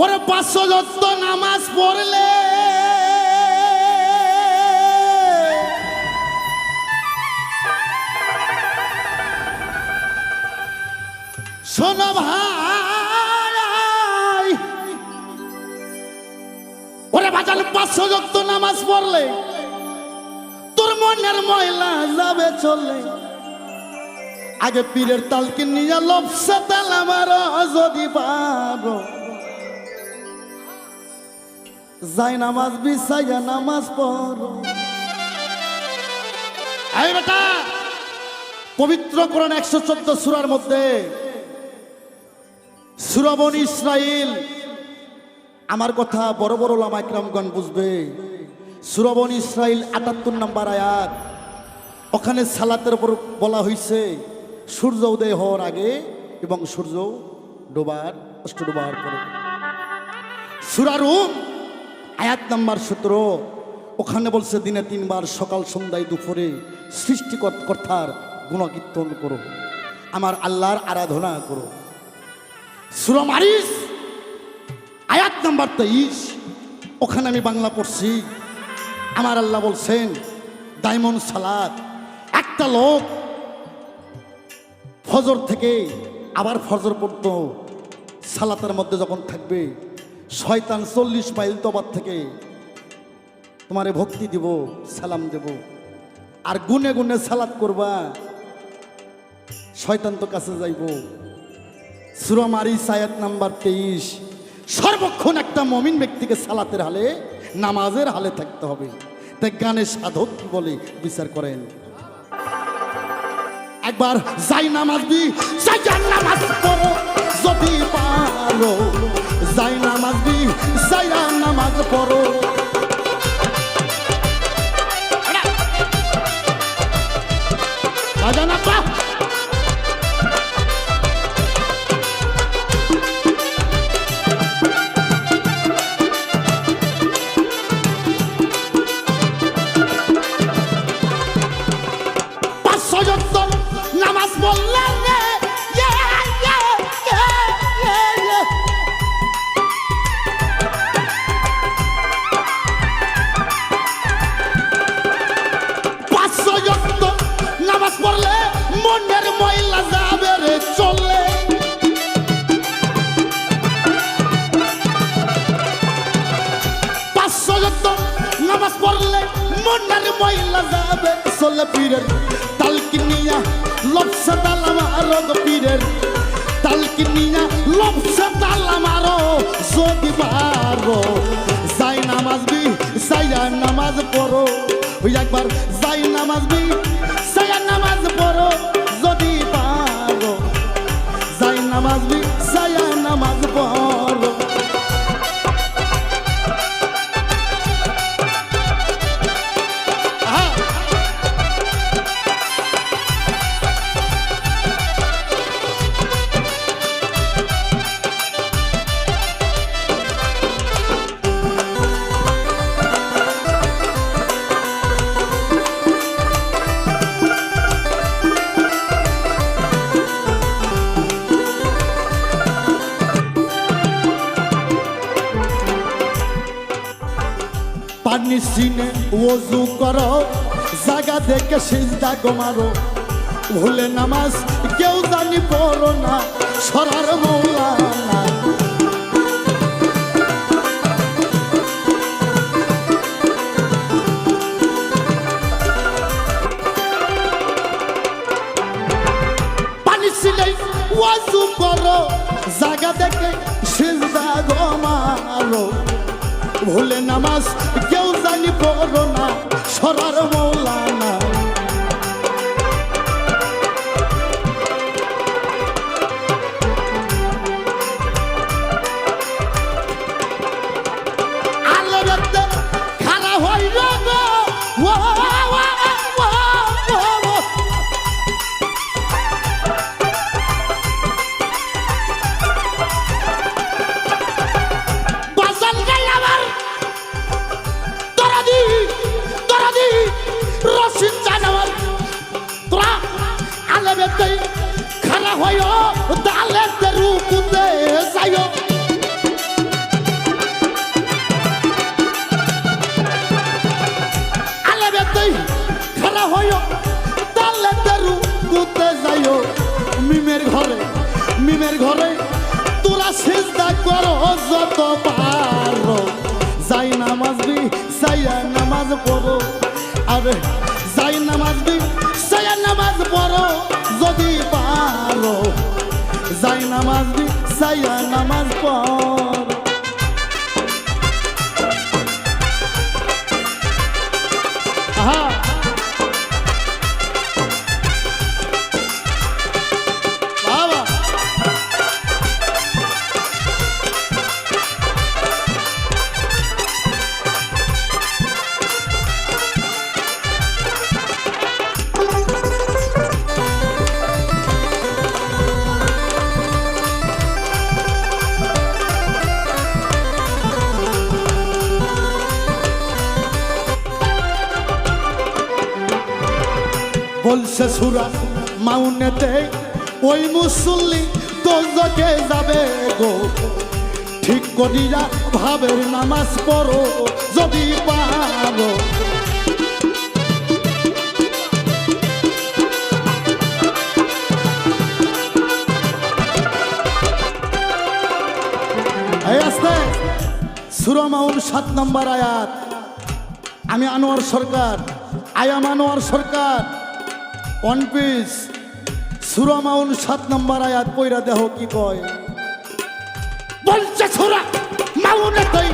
ওরে 500 যত নামাজ পড়লে শোনো ভাই, ওরে বাজান 500 যত নামাজ পড়লে তোর মনের ময়লা যাবে চলে। আগে পীরের তালকে নিয়ে লবসা তাল আমার যদি পারো, যাই নামাজ বিছাইয়া নামাজ পড়ো। এই বেটা, পবিত্র কোরআন 114 সূরার মধ্যে সূরা বনী ইসরাইল, আমার কথা বড় বড় ওলামা ইকরামগণ বুঝবে। সূরা বনী ইসরাইল 78 নম্বর আয়াত, ওখানে সালাতের উপর বলা হয়েছে সূর্য উদয় হওয়ার আগে এবং সূর্য ডোবার অষ্টডোবার পরে। সূরা রুম আয়াত নাম্বার 17, ওখানে বলছে দিনে 3 বার সকাল সন্ধ্যায় দুপুরে সৃষ্টিকর্তার গুণকীর্তন করো, আমার আল্লাহর আরাধনা করো। সূরা মারিস আয়াত নাম্বার 23, ওখানে আমি বাংলা পড়ছি। আমার আল্লাহ বলছেন দাইমন সালাত, একটা লোক ফজর থেকে আবার ফজর পড়তো সালাতের মধ্যে যখন থাকবে, শয়তান 40 মাইল তবার থেকে তোমারে ভক্তি দিব, সালাম দেব, আর গুনে গুনে সালাত করবা, শয়তান তো কাছে যাইব। সূরা মারিস আয়াত নাম্বার 23, সর্বক্ষণ একটা মুমিন ব্যক্তিকে সালাতের হালে নামাজের হালে থাকতে হবে। তাই গানের সাধক কি বলে বিচার করেন। একবার যাই নামাজ দি যাই নামাজ পড়ো যদি পারো, যাই নামাজ দি যাই নামাজ পড়ো। বাজানা পা নামাজ বললে রে, নামাজ পড়লে মনের ময়লা যাবে রে চলে। 500 যত নামাজ পড়লে মনের ময়লা যাবে চলে। পীরের তালকি নিয়া লবসা তাল আমারো, পীরের তালকি নিয়া লবসা তাল আমারো যদি পারো, যাই নামাজ বি যাইয়া নামাজ পড়ো। ওই একবার যাই নামাজ বি যাইয়া নামাজ পড়ো যদি পারো, যাই নামাজ বি যাইয়া নামাজ পড়ো। পানি সিনে ওযু করো, জায়গা দেখে সিজদা গো মারো, ভুলে নামাজ কেউ জানি পড়ো না, সরার মৌলানা। পানি সিনে ওযু করো, জায়গা দেখে সিজদা গো মারো, ভুলে নামাজ কেউ জানি পড়ো না, সরার মৌলানা। আলোতে খাড়া হইল গো, মিমের ঘরে তোরা সিজদা করো যত পারো যাই নামাজ বি সাইয়া নামাজ পড়ো আরে যাই নামাজ বি সাইয়া নামাজ পড়ো যদি পারো যাই নামাজ বি সাইয়া নামাজ পড়ো বলছে সুরা মাউনেতে ওই মুসল্লি দোজখে যাবে গো ঠিক করিয়া ভাবের নামাজ পড়ো যদি পারো এই আসতে সূরা মাউন 7 নম্বর আয়াত আমি আনোয়ার সরকার আয়াম আনোয়ার সরকার ওয়ান পিস সূরা মাউন 7 নম্বর আয়াত পয়রা দেহ কি কয় বলছে সূরা মাউনেতে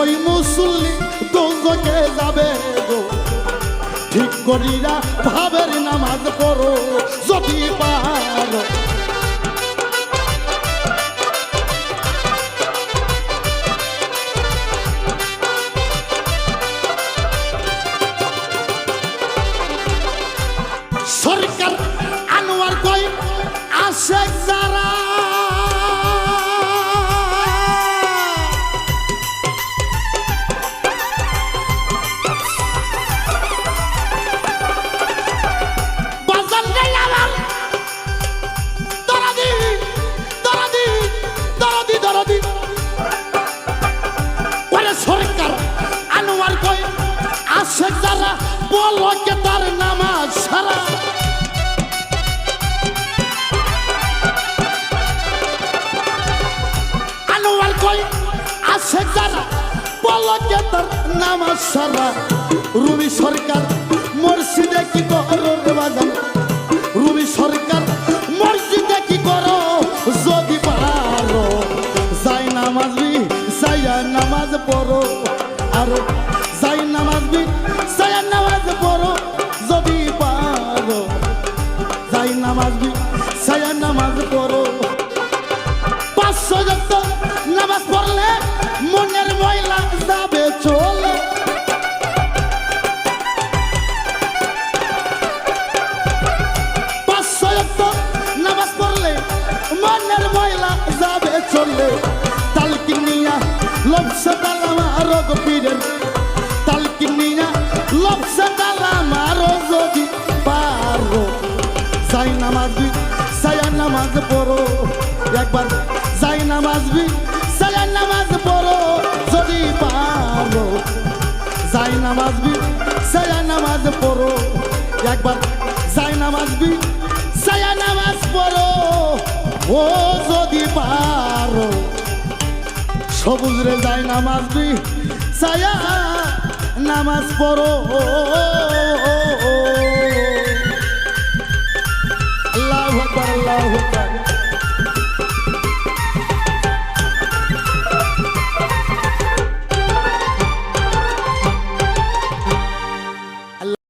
ওই মুসল্লি দোজখে যাবে গো ঠিক করিয়া ভাবের নামাজ পড়ো যদি পারো সরকার আনোয়ার কই আসে যারা বাজার রে আমার দরদি দরদি দরদি দরদি ওরে সরকার আনোয়ার কই আসে যারা বলো কে তার নামাজ সারা আনোয়ার কই আসে যারা বলো কে তার নামাজ সারা রুবি সরকার মসজিদে কি করো রে বাজান রুবি সরকার মসজিদে কি করো যদি পারো যাই নামাজ বি সাইয়া নামাজ পড়ো আর যাই নামাজ বি সাইয়া নামাজ পড়ো যদি পারো যাই নামাজ বি সাইয়া নামাজ পড়ো 500 যত নামাজ পড়লে মনের ময়লা যাবে চলে 500 যত নামাজ পড়লে মনের ময়লা যাবে চলে তালকিন নিয়া লবসে তালামা রোগ পীরের তালকিন নিয়া লবসে তালামা রোগ যদি পারো যাই নামাজ বি সাইয়া নামাজ পড়ো একবার যাই নামাজ বি সাইয়া নামাজ পড়ো যদি পারো যাই নামাজ বি সাইয়া নামাজ পড়ো একবার যাই নামাজ বি সাইয়া নামাজ পড়ো ও যদি পারো সবুজ রে যাই নামাজ বি সাইয়া নামাজ পড়ো আল্লাহু আকবার আল্লাহু আকবার